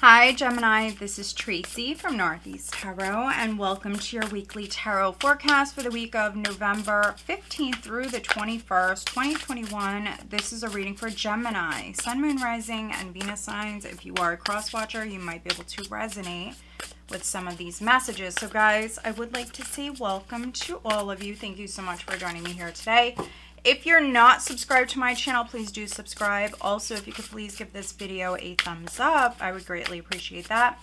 Hi Gemini, this is Tracy from Northeast Tarot and welcome to your weekly tarot forecast for the week of November 15th through the 21st, 2021. This is a reading for Gemini, Sun, Moon, Rising, and Venus signs. If you are a cross-watcher, you might be able to resonate with some of these messages. So guys, I would like to say welcome to all of you. Thank you so much for joining me here today. If you're not subscribed to my channel, please do subscribe. Also, if you could please give this video a thumbs up, I would greatly appreciate that.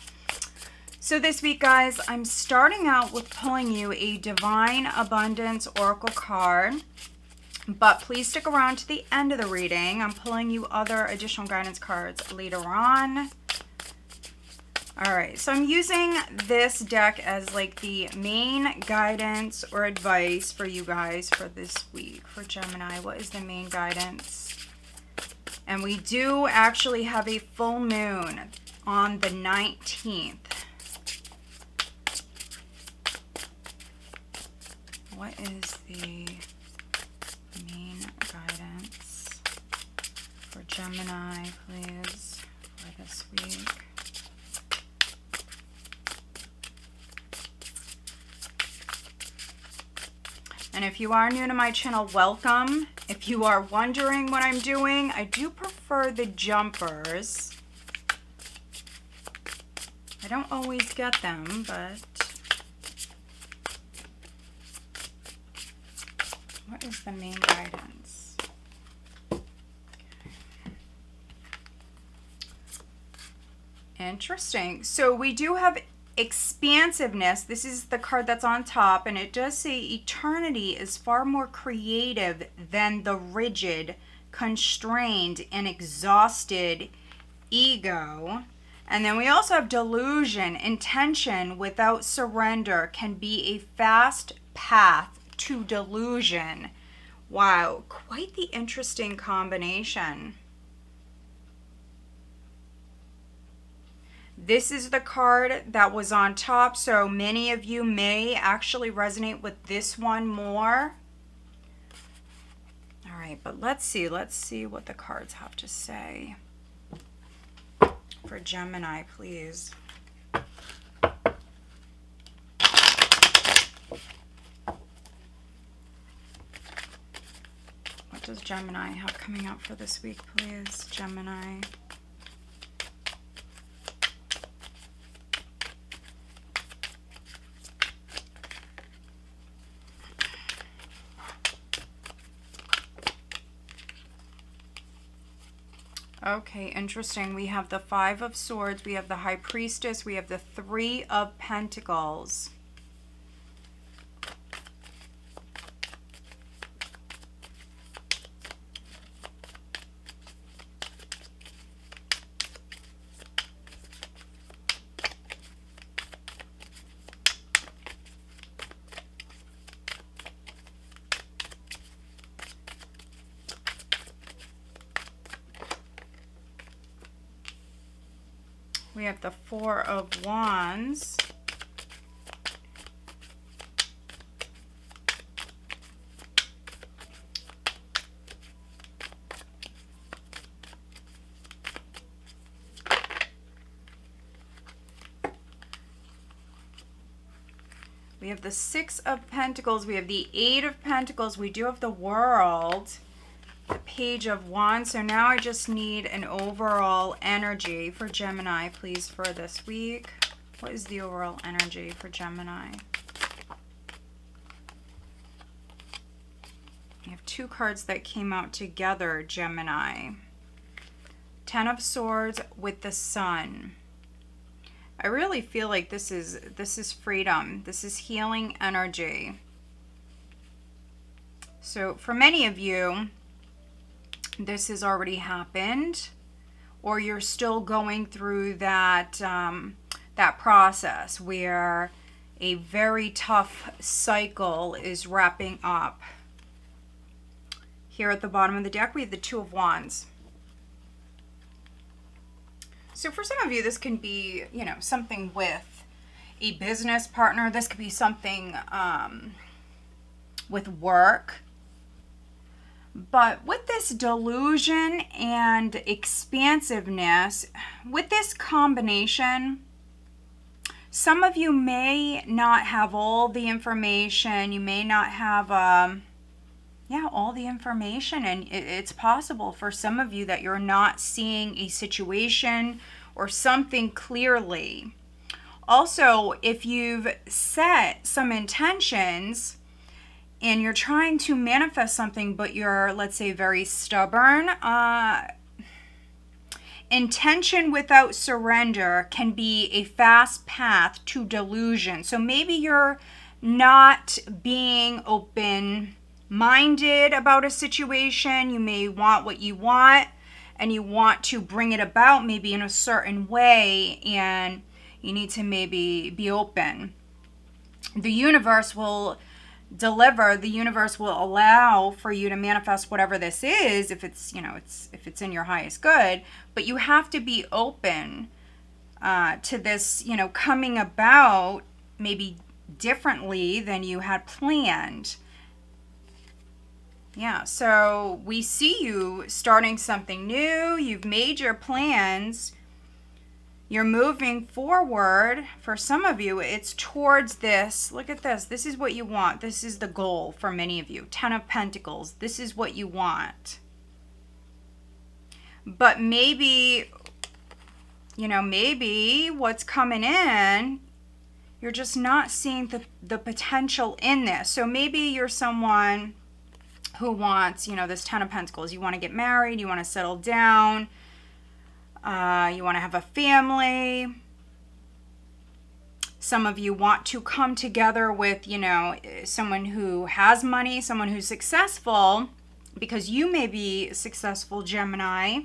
So this week, guys, I'm starting out with pulling you a Divine Abundance Oracle card, but please stick around to the end of the reading. I'm pulling you other additional guidance cards later on. All right, so I'm using this deck as like the main guidance or advice for you guys for this week. For Gemini, what is the main guidance? And we do actually have a full moon on the 19th. What is the main guidance for Gemini, please, for this week? And if you are new to my channel, welcome. If you are wondering what I'm doing, I do prefer the jumpers. I don't always get them, but what is the main guidance? Interesting. So we do have expansiveness. This is the card that's on top, and it does say eternity is far more creative than the rigid, constrained, and exhausted ego. And then we also have delusion. Intention without surrender can be a fast path to delusion. Wow, quite the interesting combination. This is the card that was on top, so many of you may actually resonate with this one more. All right, but let's see what the cards have to say. For Gemini, please. What does Gemini have coming up for this week, please? Gemini. Okay, interesting. We have the Five of Swords, we have the High Priestess, we have the Three of Pentacles. We have the Four of Wands. We have the Six of Pentacles. We have the Eight of Pentacles. We do have the World. The Page of Wands. So now I just need an overall energy for Gemini, please, for this week. What is the overall energy for Gemini? We have two cards that came out together, Gemini. Ten of Swords with the Sun. I really feel like this is freedom. This is healing energy. So for many of you, this has already happened, or you're still going through that that process where a very tough cycle is wrapping up. Here at the bottom of the deck, we have the Two of Wands. So for some of you, this can be, you know, something with a business partner. This could be something with work. But with this delusion and expansiveness, with this combination, some of you may not have all the information. You may not have, all the information. And it's possible for some of you that you're not seeing a situation or something clearly. Also, if you've set some intentions and you're trying to manifest something, but you're, let's say, very stubborn, intention without surrender can be a fast path to delusion. So maybe you're not being open-minded about a situation. You may want what you want, and you want to bring it about maybe in a certain way, and you need to maybe be open. The universe will deliver. The universe will allow for you to manifest whatever this is, if it's, if it's in your highest good. But you have to be open to this, coming about maybe differently than you had planned. Yeah, so we see you starting something new. You've made your plans. You're moving forward. For some of you, it's towards this. Look at this. This is what you want. This is the goal for many of you. 10 of Pentacles. This is what you want. But maybe, maybe what's coming in, you're just not seeing the potential in this. So maybe you're someone who wants, this 10 of Pentacles. You want to get married. You want to settle down. You want to have a family. Some of you want to come together with, someone who has money, someone who's successful, because you may be successful, Gemini.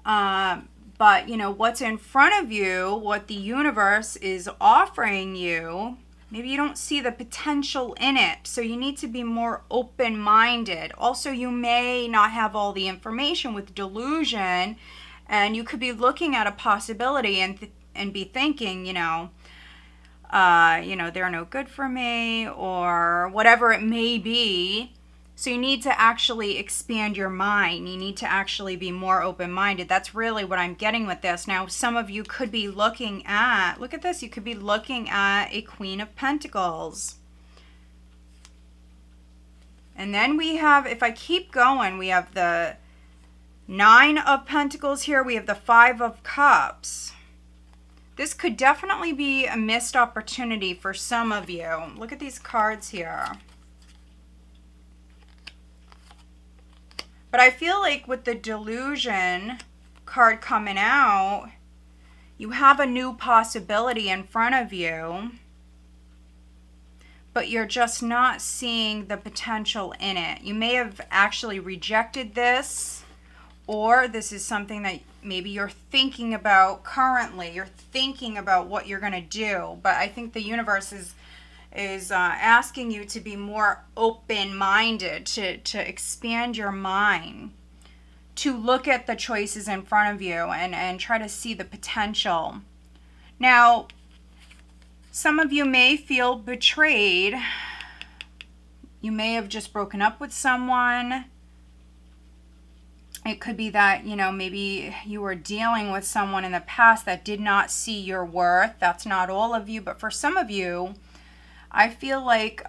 But, what's in front of you, what the universe is offering you, maybe you don't see the potential in it. So you need to be more open-minded. Also, you may not have all the information with delusion, and you could be looking at a possibility and be thinking, they're no good for me, or whatever it may be. So you need to actually expand your mind. You need to actually be more open-minded. That's really what I'm getting with this. Now, some of you could be looking at, look at this, you could be looking at a Queen of Pentacles. And then we have, if I keep going, we have the 9 of Pentacles here. We have the 5 of Cups. This could definitely be a missed opportunity for some of you. Look at these cards here. But I feel like with the delusion card coming out, you have a new possibility in front of you, but you're just not seeing the potential in it. You may have actually rejected this, or this is something that maybe you're thinking about currently. You're thinking about what you're going to do, but I think the universe is asking you to be more open-minded, to expand your mind, to look at the choices in front of you and try to see the potential. Now, some of you may feel betrayed. You may have just broken up with someone. It could be that, maybe you were dealing with someone in the past that did not see your worth. That's not all of you, but for some of you, I feel like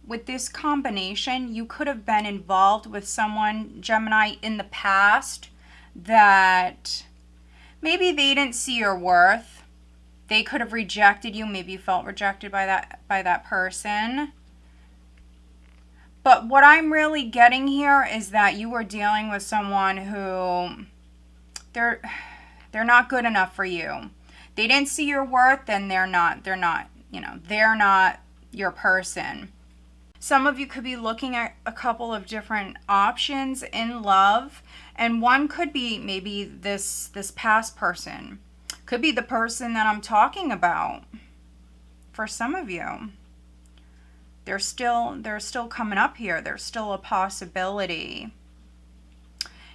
with this combination, you could have been involved with someone, Gemini, in the past that maybe they didn't see your worth. They could have rejected you. Maybe you felt rejected by that person. But what I'm really getting here is that you were dealing with someone who they're not good enough for you. They didn't see your worth, then they're not your person. Some of you could be looking at a couple of different options in love, and one could be maybe this past person. Could be the person that I'm talking about. For some of you, they're still coming up here. There's still a possibility.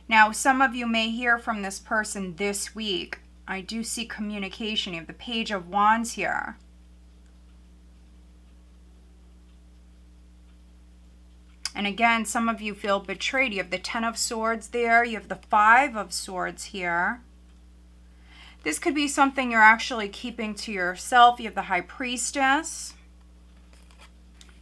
Now, some of you may hear from this person this week. I do see communication. You have the Page of Wands here. And again, some of you feel betrayed. You have the Ten of Swords there. You have the Five of Swords here. This could be something you're actually keeping to yourself. You have the High Priestess.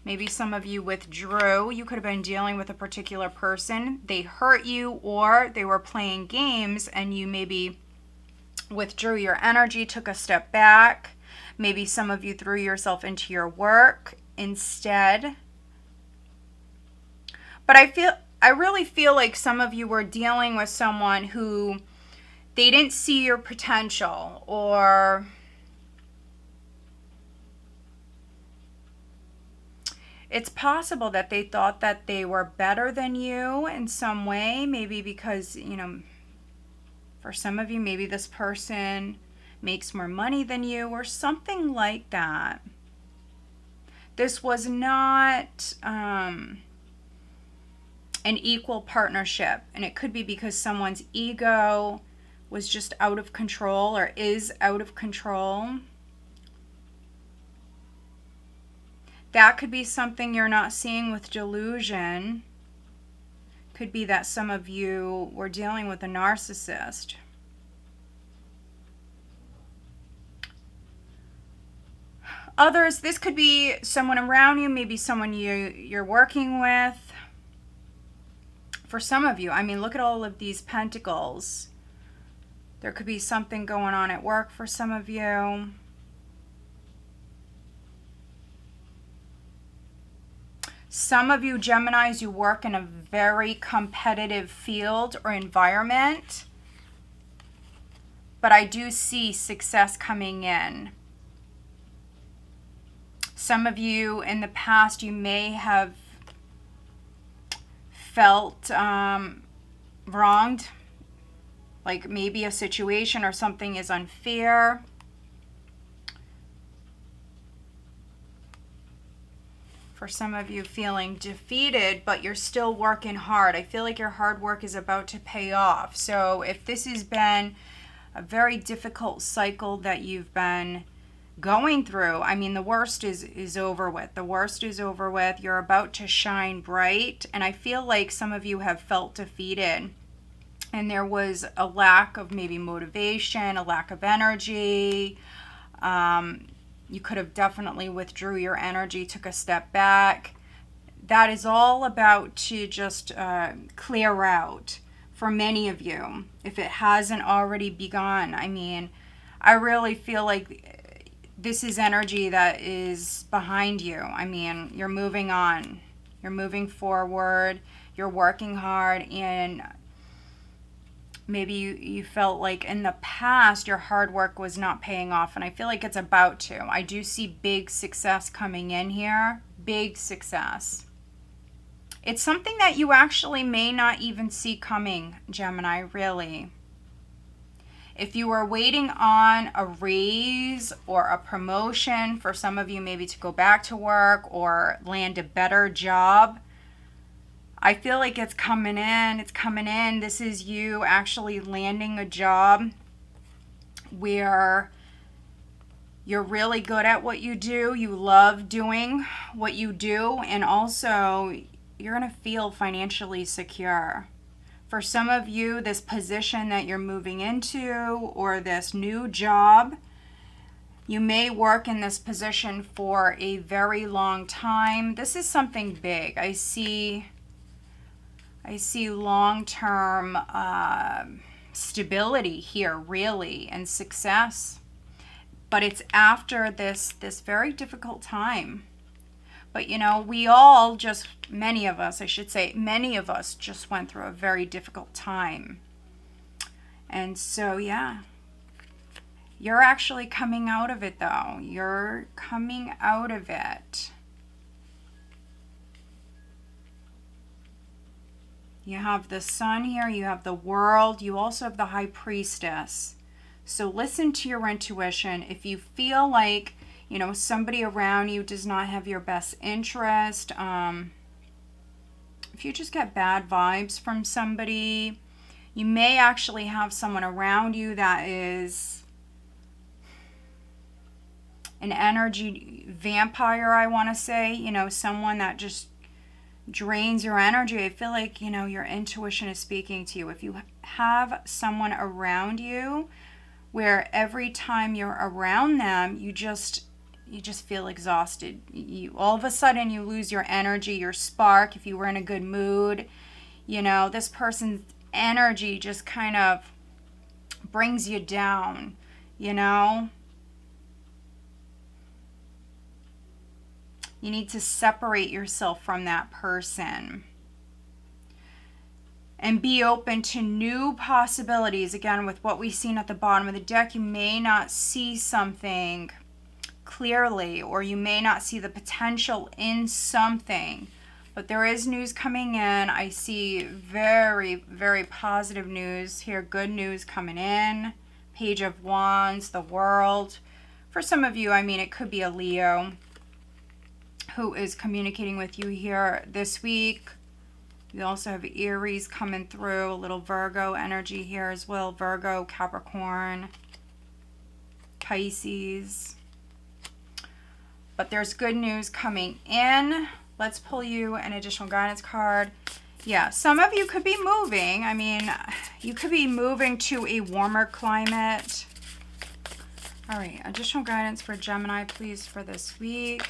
Maybe some of you withdrew. You could have been dealing with a particular person. They hurt you, or they were playing games and you maybe withdrew your energy, took a step back. Maybe some of you threw yourself into your work instead. But I really feel like some of you were dealing with someone who they didn't see your potential, or it's possible that they thought that they were better than you in some way. Maybe because, you know, for some of you, maybe this person makes more money than you or something like that. This was not an equal partnership, and it could be because someone's ego was just out of control or is out of control. That could be something you're not seeing with delusion. Could be that some of you were dealing with a narcissist. Others, this could be someone around you, maybe someone you're working with. For some of you, I mean, look at all of these pentacles. There could be something going on at work for some of you. Some of you Geminis, you work in a very competitive field or environment. But I do see success coming in. Some of you in the past, you may have felt wronged. Like maybe a situation or something is unfair. For some of you feeling defeated, but you're still working hard. I feel like your hard work is about to pay off. So if this has been a very difficult cycle that you've been going through, I mean, the worst is over with. The worst is over with. You're about to shine bright. And I feel like some of you have felt defeated. And there was a lack of maybe motivation, a lack of energy. You could have definitely withdrew your energy, took a step back. That is all about to just clear out for many of you, if it hasn't already begun. I mean, I really feel like this is energy that is behind you. I mean, you're moving on. You're moving forward. You're working hard, and maybe you felt like in the past your hard work was not paying off, and I feel like it's about to. I do see big success coming in here. Big success. It's something that you actually may not even see coming, Gemini, really. If you were waiting on a raise or a promotion, for some of you maybe to go back to work or land a better job, I feel like it's coming in. It's coming in. This is you actually landing a job where you're really good at what you do. You love doing what you do. And also, you're going to feel financially secure. For some of you, this position that you're moving into or this new job, you may work in this position for a very long time. This is something big. I see long-term stability here, really, and success. But it's after this very difficult time. But, you know, many of us just went through a very difficult time. And so, yeah, you're actually coming out of it, though. You're coming out of it. You have the Sun here, you have the World, you also have the High Priestess. So listen to your intuition. If you feel like, you know, somebody around you does not have your best interest, if you just get bad vibes from somebody, you may actually have someone around you that is an energy vampire, I want to say. You know, someone that just drains your energy. I feel like, you know, your intuition is speaking to you. If you have someone around you where every time you're around them, you just feel exhausted. You all of a sudden you lose your energy, your spark. If you were in a good mood, you know, this person's energy just kind of brings you down, you know. You need to separate yourself from that person and be open to new possibilities. Again, with what we've seen at the bottom of the deck, you may not see something clearly, or you may not see the potential in something, but there is news coming in. I see very, very positive news here. Good news coming in. Page of Wands, the World. For some of you, I mean, it could be a Leo who is communicating with you here this week. We also have Aries coming through, a little Virgo energy here as well. Virgo, Capricorn, Pisces. But there's good news coming in. Let's pull you an additional guidance card. Yeah, some of you could be moving. I mean, you could be moving to a warmer climate. All right, additional guidance for Gemini, please, for this week.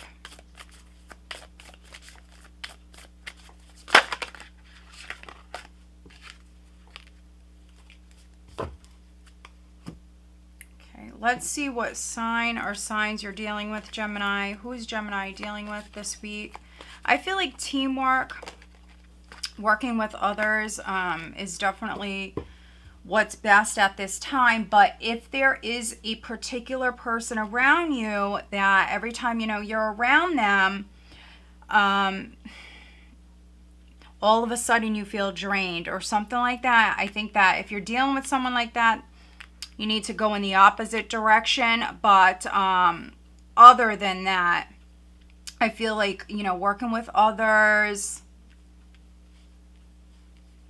Let's see what sign or signs you're dealing with, Gemini. Who is Gemini dealing with this week? I feel like teamwork, working with others is definitely what's best at this time. But if there is a particular person around you that every time, you know, you're around them, all of a sudden you feel drained or something like that, I think that if you're dealing with someone like that, you need to go in the opposite direction. But other than that, I feel like, you know, working with others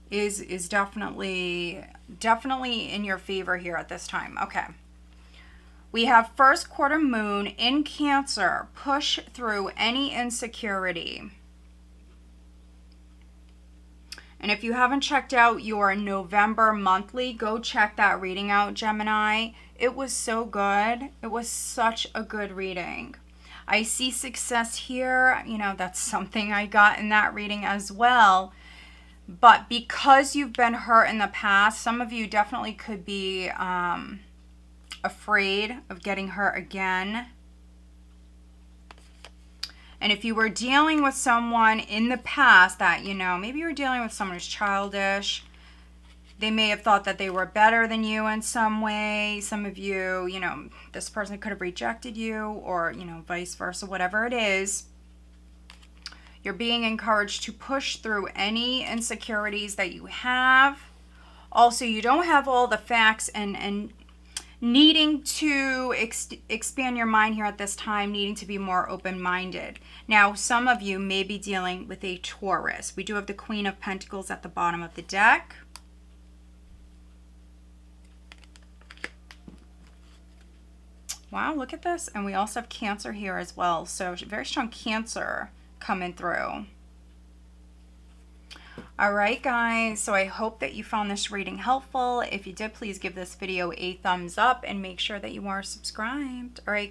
is definitely in your favor here at this time. Okay. We have first quarter moon in Cancer. Push through any insecurity. And if you haven't checked out your November monthly, go check that reading out, Gemini. It was so good. It was such a good reading. I see success here. You know, that's something I got in that reading as well. But because you've been hurt in the past, some of you definitely could be afraid of getting hurt again. And if you were dealing with someone in the past that, you know, maybe you were dealing with someone who's childish, they may have thought that they were better than you in some way. Some of you, you know, this person could have rejected you, or, you know, vice versa, whatever it is. You're being encouraged to push through any insecurities that you have. Also, you don't have all the facts, and needing to expand your mind here at this time, needing to be more open-minded. Now, some of you may be dealing with a Taurus. We do have the Queen of Pentacles at the bottom of the deck. Wow, look at this. And we also have Cancer here as well. So very strong Cancer coming through. All right, guys, so I hope that you found this reading helpful. If you did, please give this video a thumbs up and make sure that you are subscribed. All right, guys.